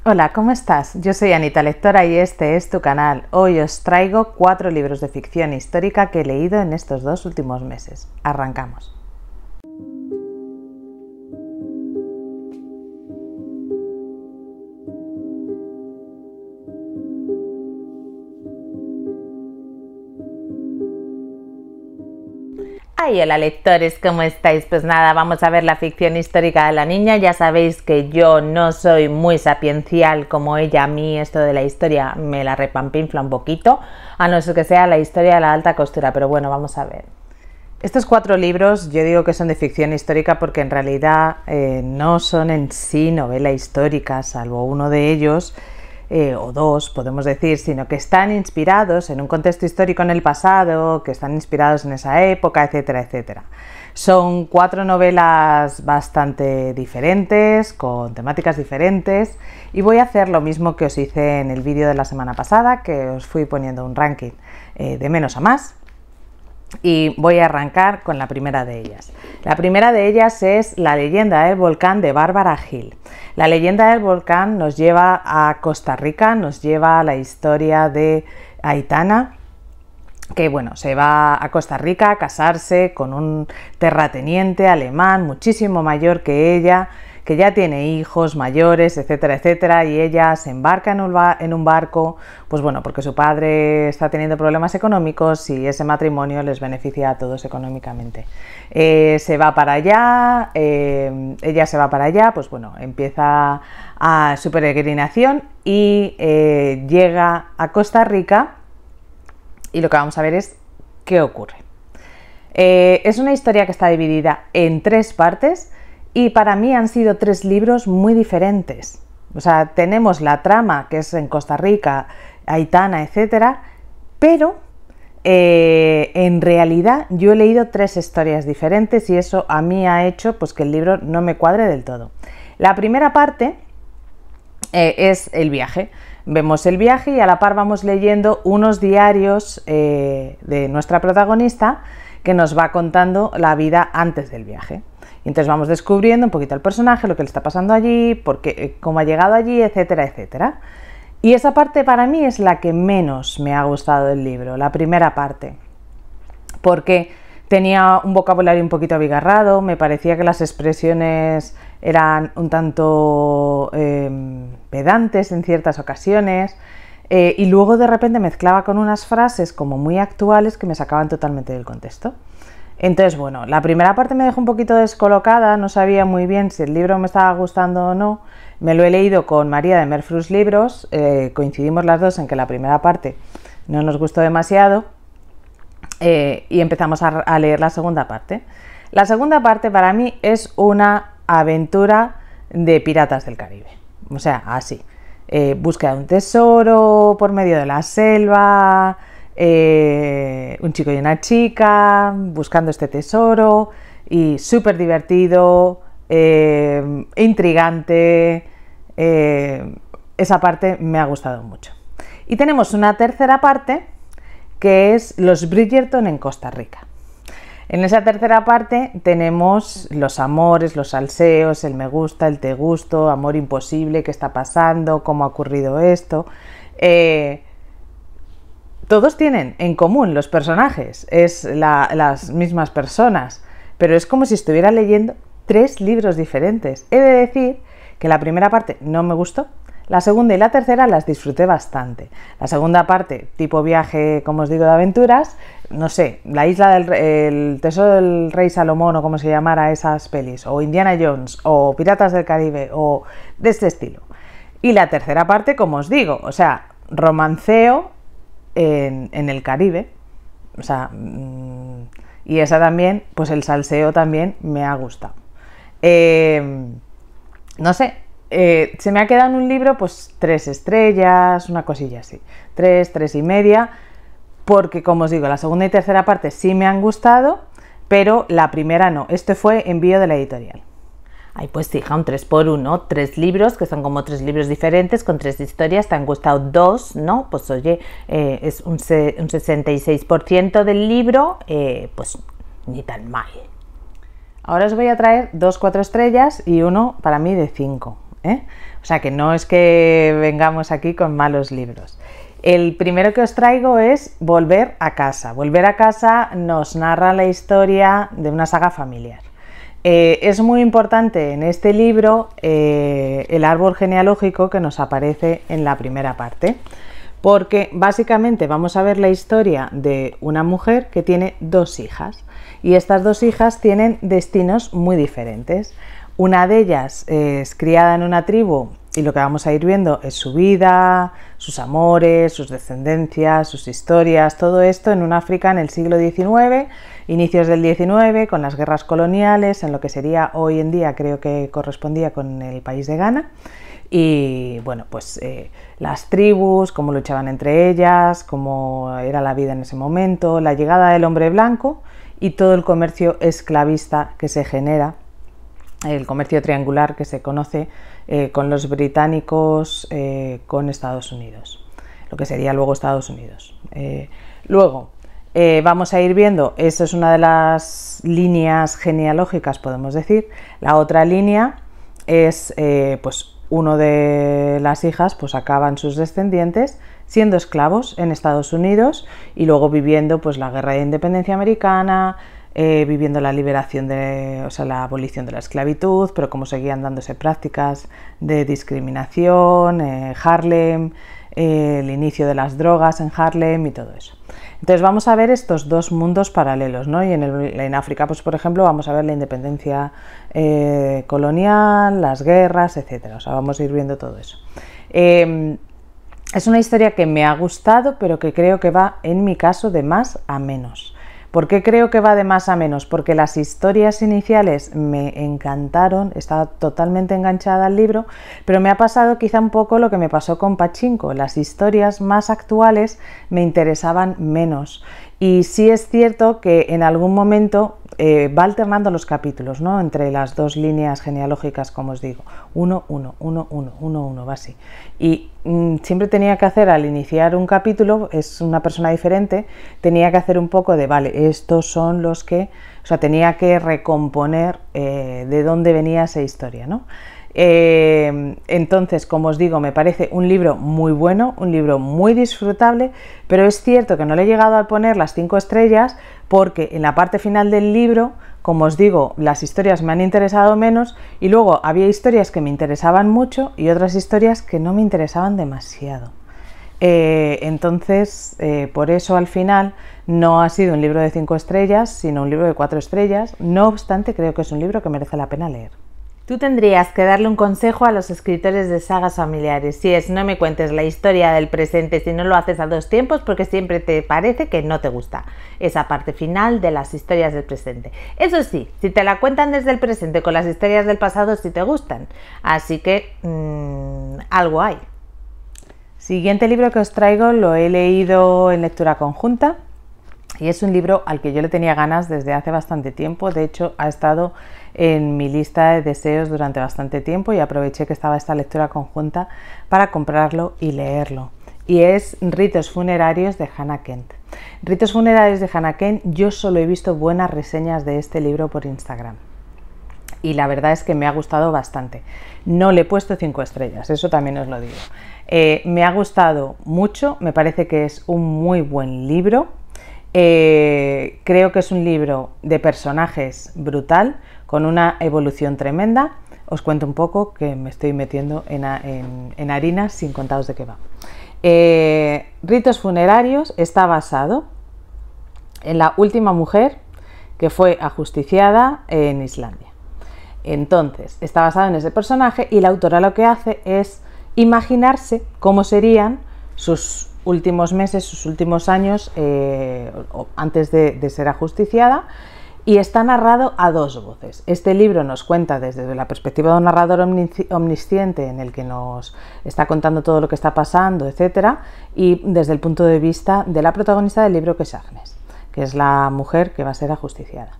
Hola, ¿cómo estás? Yo soy Anita Lectora y este es tu canal. Hoy os traigo 4 libros de ficción histórica que he leído en estos 2 últimos meses. Arrancamos. Ay, hola lectores, ¿cómo estáis? Pues nada, vamos a ver la ficción histórica de la niña. Ya sabéis que yo no soy muy sapiencial como ella. A mí esto de la historia me la repampinfla un poquito, a no ser que sea la historia de la alta costura, pero bueno, vamos a ver. Estos 4 libros yo digo que son de ficción histórica porque en realidad no son en sí novela histórica, salvo uno de ellos, o 2 podemos decir, sino que están inspirados en un contexto histórico en el pasado, que están inspirados en esa época, etcétera, etcétera. Son 4 novelas bastante diferentes, con temáticas diferentes, y voy a hacer lo mismo que os hice en el vídeo de la semana pasada, que os fui poniendo un ranking de menos a más. Y voy a arrancar con la primera de ellas. La primera de ellas es La leyenda del volcán de Bárbara Hill. La leyenda del volcán nos lleva a Costa Rica, nos lleva a la historia de Aitana, que bueno, se va a Costa Rica a casarse con un terrateniente alemán muchísimo mayor que ella, que ya tiene hijos mayores, etcétera, etcétera, y ella se embarca en un barco, pues bueno, porque su padre está teniendo problemas económicos y ese matrimonio les beneficia a todos económicamente. Se va para allá, ella se va para allá, pues bueno, empieza a su peregrinación y llega a Costa Rica y lo que vamos a ver es qué ocurre. Es una historia que está dividida en 3 partes, y para mí han sido 3 libros muy diferentes. O sea, tenemos la trama, que es en Costa Rica, Aitana, etcétera, pero en realidad yo he leído 3 historias diferentes y eso a mí ha hecho pues, que el libro no me cuadre del todo. La primera parte es el viaje. Vemos el viaje y a la par vamos leyendo unos diarios de nuestra protagonista que nos va contando la vida antes del viaje. Y entonces vamos descubriendo un poquito al personaje, lo que le está pasando allí, cómo ha llegado allí, etcétera, etcétera. Y esa parte para mí es la que menos me ha gustado del libro, la primera parte, porque tenía un vocabulario un poquito abigarrado, me parecía que las expresiones eran un tanto pedantes en ciertas ocasiones, y luego de repente mezclaba con unas frases como muy actuales que me sacaban totalmente del contexto. Entonces, bueno, la primera parte me dejó un poquito descolocada, no sabía muy bien si el libro me estaba gustando o no. Me lo he leído con María de Merfrus Libros, coincidimos las dos en que la primera parte no nos gustó demasiado y empezamos a leer la segunda parte. La segunda parte para mí es una aventura de piratas del Caribe, o sea, así, búsqueda de un tesoro por medio de la selva, un chico y una chica buscando este tesoro, y súper divertido, intrigante. Esa parte me ha gustado mucho. Y tenemos una tercera parte que es los Bridgerton en Costa Rica. En esa tercera parte tenemos los amores, los salseos, el me gusta, el te gusto, amor imposible, qué está pasando, cómo ha ocurrido esto. Todos tienen en común los personajes, es las mismas personas, pero es como si estuviera leyendo 3 libros diferentes. He de decir que la primera parte no me gustó, la segunda y la tercera las disfruté bastante. La segunda parte, tipo viaje, como os digo, de aventuras, no sé, la isla el tesoro del rey Salomón, o como se llamara esas pelis, o Indiana Jones, o Piratas del Caribe, o de este estilo. Y la tercera parte, como os digo, o sea, romanceo en el Caribe, o sea, y esa también, pues el salseo también me ha gustado. No sé, se me ha quedado en un libro pues 3 estrellas, una cosilla así, 3 y media, porque como os digo, la segunda y tercera parte sí me han gustado, pero la primera no. Este fue envío de la editorial. Ay, pues fija, un 3 por 1, 3 libros, que son como 3 libros diferentes, con 3 historias, te han gustado 2, ¿no? Pues oye, es un 66% del libro, pues ni tan mal. Ahora os voy a traer 2 4 estrellas y uno para mí de 5, O sea que no es que vengamos aquí con malos libros. El primero que os traigo es Volver a casa. Volver a casa nos narra la historia de una saga familiar. Es muy importante en este libro el árbol genealógico que nos aparece en la primera parte, porque básicamente vamos a ver la historia de una mujer que tiene dos hijas, y estas dos hijas tienen destinos muy diferentes. Una de ellas es criada en una tribu y lo que vamos a ir viendo es su vida, sus amores, sus descendencias, sus historias, todo esto en un África en el siglo XIX, inicios del XIX, con las guerras coloniales, en lo que sería hoy en día, creo que correspondía con el país de Ghana. Y bueno, pues las tribus, cómo luchaban entre ellas, cómo era la vida en ese momento, la llegada del hombre blanco y todo el comercio esclavista que se genera, el comercio triangular que se conoce con los británicos, con Estados Unidos, lo que sería luego Estados Unidos. Luego vamos a ir viendo, eso es una de las líneas genealógicas, podemos decir. La otra línea es, pues uno de las hijas, pues acaban sus descendientes siendo esclavos en Estados Unidos y luego viviendo pues la guerra de independencia americana, viviendo la liberación o sea, la abolición de la esclavitud, pero como seguían dándose prácticas de discriminación, Harlem, el inicio de las drogas en Harlem y todo eso. Entonces vamos a ver estos dos mundos paralelos, ¿no? Y en África, pues por ejemplo, vamos a ver la independencia colonial, las guerras, etcétera. O sea, vamos a ir viendo todo eso. Es una historia que me ha gustado, pero que creo que va, en mi caso, de más a menos. ¿Por qué creo que va de más a menos? Porque las historias iniciales me encantaron, estaba totalmente enganchada al libro, pero me ha pasado quizá un poco lo que me pasó con Pachinko. Las historias más actuales me interesaban menos. Y sí es cierto que en algún momento va alternando los capítulos, ¿no? Entre las dos líneas genealógicas, como os digo, 1, 1, 1, 1, 1, 1, va así. Y siempre tenía que hacer, al iniciar un capítulo, es una persona diferente, tenía que hacer un poco de, vale, estos son los que, o sea, tenía que recomponer de dónde venía esa historia, ¿no? Entonces, como os digo, me parece un libro muy bueno, un libro muy disfrutable, pero es cierto que no le he llegado a poner las 5 estrellas porque en la parte final del libro, como os digo, las historias me han interesado menos y luego había historias que me interesaban mucho y otras historias que no me interesaban demasiado. Entonces, por eso al final no ha sido un libro de 5 estrellas, sino un libro de 4 estrellas. No obstante, creo que es un libro que merece la pena leer. Tú tendrías que darle un consejo a los escritores de sagas familiares, si es: no me cuentes la historia del presente si no lo haces a dos tiempos, porque siempre te parece que no te gusta esa parte final de las historias del presente. Eso sí, si te la cuentan desde el presente con las historias del pasado, sí te gustan, así que algo hay. Siguiente libro que os traigo lo he leído en lectura conjunta y es un libro al que yo le tenía ganas desde hace bastante tiempo. De hecho, ha estado en mi lista de deseos durante bastante tiempo y aproveché que estaba esta lectura conjunta para comprarlo y leerlo. Y es Ritos funerarios de Hannah Kent. Ritos funerarios de Hannah Kent, yo solo he visto buenas reseñas de este libro por Instagram. Y la verdad es que me ha gustado bastante. No le he puesto 5 estrellas, eso también os lo digo. Me ha gustado mucho, me parece que es un muy buen libro. Creo que es un libro de personajes brutal, con una evolución tremenda. Os cuento un poco, que me estoy metiendo en harina sin contaros de qué va. Ritos funerarios está basado en la última mujer que fue ajusticiada en Islandia. Entonces, está basado en ese personaje y la autora lo que hace es imaginarse cómo serían sus últimos meses, sus últimos años antes de ser ajusticiada, y está narrado a dos voces. Este libro nos cuenta desde la perspectiva de un narrador omnisciente en el que nos está contando todo lo que está pasando, etcétera, y desde el punto de vista de la protagonista del libro, que es Agnes, que es la mujer que va a ser ajusticiada.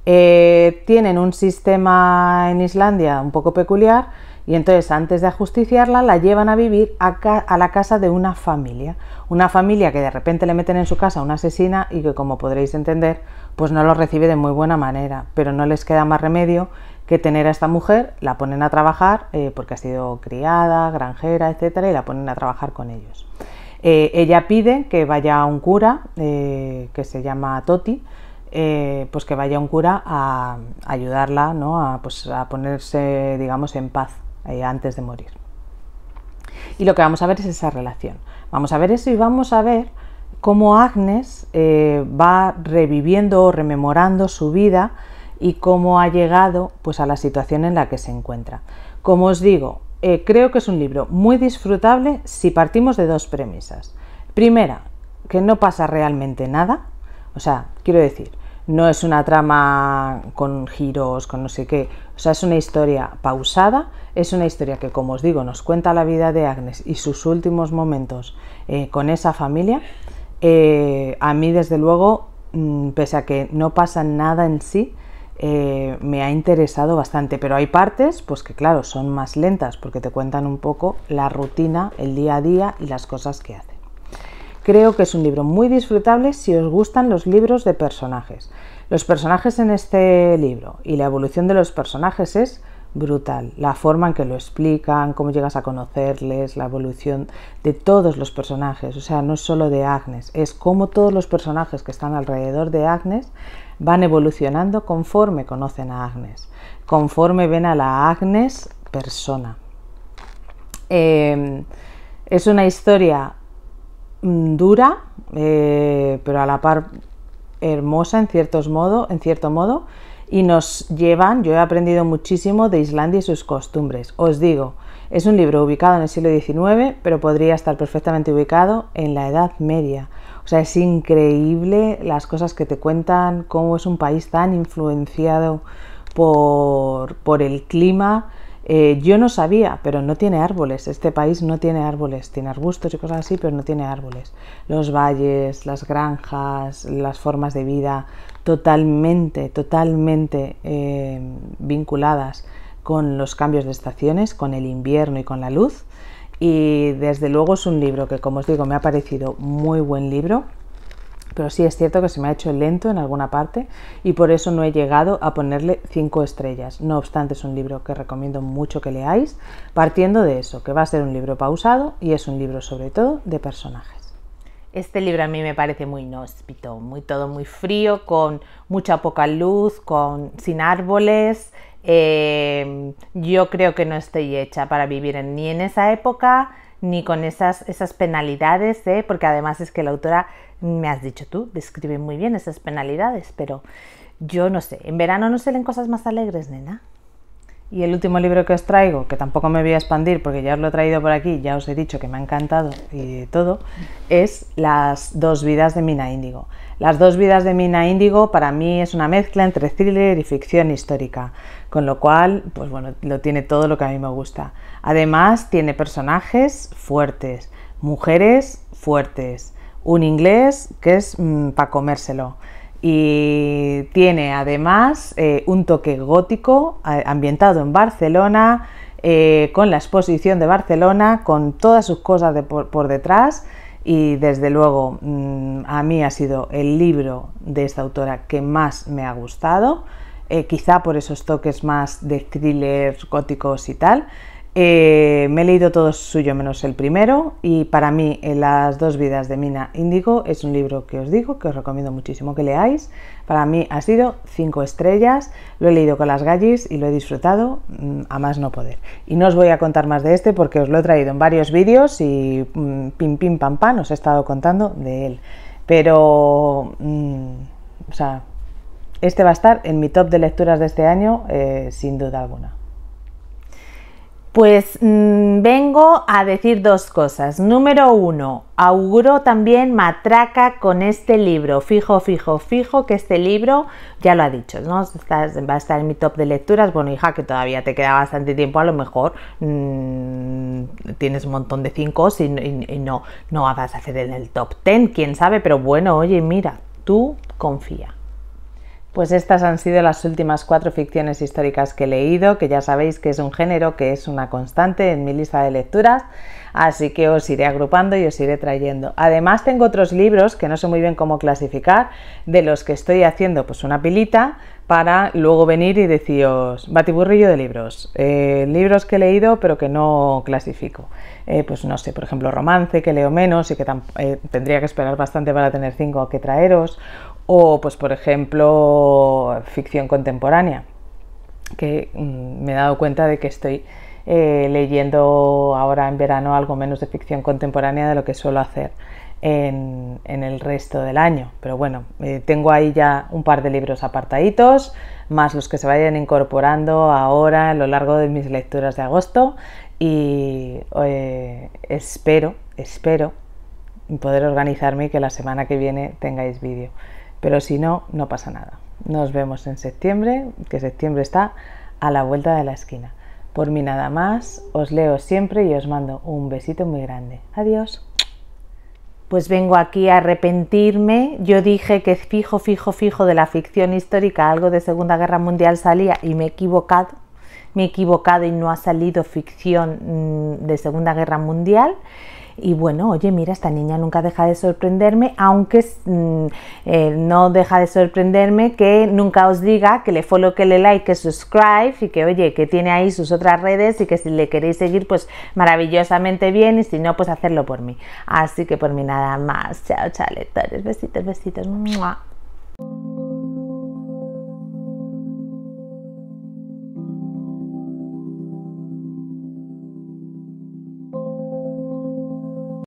Tienen un sistema en Islandia un poco peculiar y entonces antes de ajusticiarla la llevan a vivir a la casa de una familia que de repente le meten en su casa a una asesina y que, como podréis entender, pues no lo recibe de muy buena manera, pero no les queda más remedio que tener a esta mujer, la ponen a trabajar porque ha sido criada, granjera, etcétera, y la ponen a trabajar con ellos. Ella pide que vaya un cura que se llama Toti, pues que vaya un cura a ayudarla, ¿no? a ponerse, digamos, en paz antes de morir. Y lo que vamos a ver es esa relación. Vamos a ver eso y vamos a ver cómo Agnes va reviviendo o rememorando su vida y cómo ha llegado pues, a la situación en la que se encuentra. Como os digo, creo que es un libro muy disfrutable si partimos de dos premisas. Primera, que no pasa realmente nada, o sea, quiero decir, no es una trama con giros, con no sé qué, o sea, es una historia pausada, es una historia que, como os digo, nos cuenta la vida de Agnes y sus últimos momentos con esa familia. A mí, desde luego, pese a que no pasa nada en sí, me ha interesado bastante, pero hay partes pues que claro son más lentas porque te cuentan un poco la rutina, el día a día y las cosas que hacen. Creo que es un libro muy disfrutable si os gustan los libros de personajes. Los personajes en este libro y la evolución de los personajes es brutal. La forma en que lo explican, cómo llegas a conocerles, la evolución de todos los personajes. O sea, no es solo de Agnes, es cómo todos los personajes que están alrededor de Agnes van evolucionando conforme conocen a Agnes, conforme ven a la Agnes persona. Es una historia dura, pero a la par hermosa en cierto modo, y nos llevan, yo he aprendido muchísimo de Islandia y sus costumbres. Os digo, es un libro ubicado en el siglo XIX, pero podría estar perfectamente ubicado en la Edad Media. O sea, es increíble las cosas que te cuentan, cómo es un país tan influenciado por el clima. Yo no sabía, pero no tiene árboles. Este país no tiene árboles, tiene arbustos y cosas así, pero no tiene árboles. Los valles, las granjas, las formas de vida, totalmente vinculadas con los cambios de estaciones, con el invierno y con la luz. Y desde luego es un libro que, como os digo, me ha parecido muy buen libro, pero sí es cierto que se me ha hecho lento en alguna parte y por eso no he llegado a ponerle 5 estrellas. No obstante, es un libro que recomiendo mucho que leáis, partiendo de eso, que va a ser un libro pausado y es un libro sobre todo de personajes. Este libro a mí me parece muy inhóspito, todo muy frío, con mucha poca luz, sin árboles. Yo creo que no estoy hecha para vivir ni en esa época ni con esas penalidades, porque además es que la autora, me has dicho tú, describe muy bien esas penalidades, pero yo no sé, en verano no se leen cosas más alegres, nena. Y el último libro que os traigo, que tampoco me voy a expandir porque ya os lo he traído por aquí, ya os he dicho que me ha encantado y todo, es Las dos vidas de Mina Índigo. Las dos vidas de Mina Índigo para mí es una mezcla entre thriller y ficción histórica, con lo cual, pues bueno, lo tiene todo lo que a mí me gusta. Además, tiene personajes fuertes, mujeres fuertes, un inglés que es para comérselo. Y tiene además un toque gótico ambientado en Barcelona, con la exposición de Barcelona, con todas sus cosas por detrás, y desde luego a mí ha sido el libro de esta autora que más me ha gustado, quizá por esos toques más de thriller góticos y tal. Me he leído todo suyo menos el primero y para mí Las dos vidas de Mina Índigo es un libro que os digo, que os recomiendo muchísimo que leáis. Para mí ha sido 5 estrellas, lo he leído con las gallis y lo he disfrutado a más no poder. Y no os voy a contar más de este porque os lo he traído en varios vídeos y pim pim pam pam os he estado contando de él. Pero, o sea, este va a estar en mi top de lecturas de este año sin duda alguna. Pues vengo a decir dos cosas. Número 1, auguro también matraca con este libro. Fijo que este libro, ya lo ha dicho, ¿no? Va a estar en mi top de lecturas. Bueno, hija, que todavía te queda bastante tiempo, a lo mejor tienes un montón de 5 y no vas a hacer en el top 10, quién sabe, pero bueno, oye, mira, tú confía. Pues estas han sido las últimas 4 ficciones históricas que he leído, que ya sabéis que es un género que es una constante en mi lista de lecturas. así que os iré agrupando y os iré trayendo. Además tengo otros libros que no sé muy bien cómo clasificar, de los que estoy haciendo pues una pilita para luego venir y deciros batiburrillo de libros, libros que he leído pero que no clasifico, pues no sé, por ejemplo romance que leo menos y que tendría que esperar bastante para tener 5 que traeros, o pues por ejemplo ficción contemporánea, que me he dado cuenta de que estoy leyendo ahora en verano algo menos de ficción contemporánea de lo que suelo hacer en el resto del año, pero bueno, tengo ahí ya un par de libros apartaditos, más los que se vayan incorporando ahora a lo largo de mis lecturas de agosto, y espero poder organizarme y que la semana que viene tengáis vídeo, pero si no, no pasa nada. Nos vemos en septiembre, que septiembre está a la vuelta de la esquina. Por mí nada más, os leo siempre y os mando un besito muy grande. Adiós. Pues vengo aquí a arrepentirme. Yo dije que fijo de la ficción histórica algo de Segunda Guerra Mundial salía y me he equivocado y no ha salido ficción de Segunda Guerra Mundial. Y bueno, oye, mira, esta niña nunca deja de sorprenderme, aunque no deja de sorprenderme que nunca os diga que le follow, que le like, que subscribe, y que oye, que tiene ahí sus otras redes y que si le queréis seguir pues maravillosamente bien, y si no pues hacerlo por mí. Así que por mí nada más. Chao, chao lectores, besitos, besitos. ¡Mua!